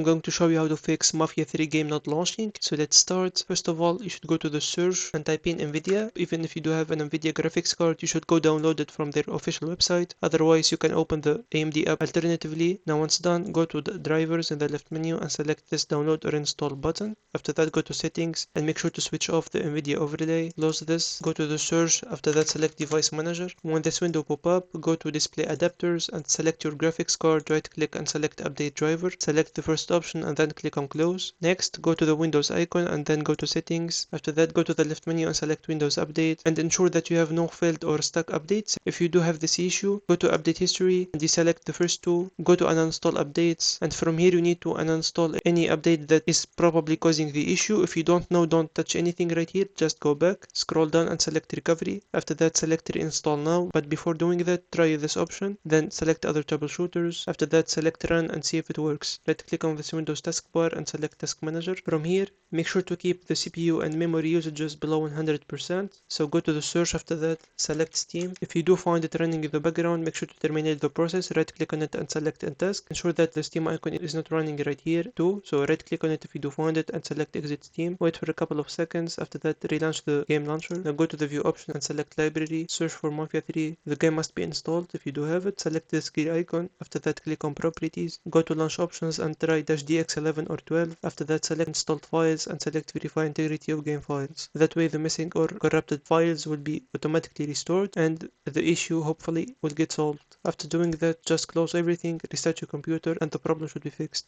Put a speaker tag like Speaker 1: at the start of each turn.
Speaker 1: I'm going to show you how to fix Mafia 3 game not launching. So let's start. First of all, you should go to the search and type in NVIDIA. Even if you do have an NVIDIA graphics card, you should go download it from their official website. Otherwise, you can open the AMD app alternatively. Now once done, go to the drivers in the left menu and select this download or install button. After that, go to settings and make sure to switch off the NVIDIA overlay. Close this, go to the search. After that, select device manager. When this window pop up, go to display adapters and select your graphics card. Right click and select update driver. Select the first option and then click on close. Next, go to the Windows icon and then go to settings. After that, go to the left menu and select Windows Update and ensure that you have no failed or stuck updates. If you do have this issue, go to update history and deselect the first two. Go to uninstall updates, and from here you need to uninstall any update that is probably causing the issue. If you don't know, don't touch anything right here, just go back, scroll down and select recovery. After that, select reinstall now, but before doing that, try this option, then select other troubleshooters. After that, select run and see if it works. Right click on this Windows taskbar and select task manager. From here, make sure to keep the CPU and memory usages below 100%. So go to the search. After that, select Steam. If you do find it running in the background, make sure to terminate the process. Right click on it and select end task. Ensure that the Steam icon is not running right here too. So right click on it if you do find it and select exit Steam. Wait for a couple of seconds. After that, relaunch the game launcher. Now go to the view option and select library. Search for Mafia 3. The game must be installed. If you do have it, select this gear icon. After that, click on properties. Go to launch options and try -DX11 or 12. After that, select installed files and select verify integrity of game files. That way the missing or corrupted files will be automatically restored and the issue hopefully will get solved. After doing that, just close everything, restart your computer, and the problem should be fixed.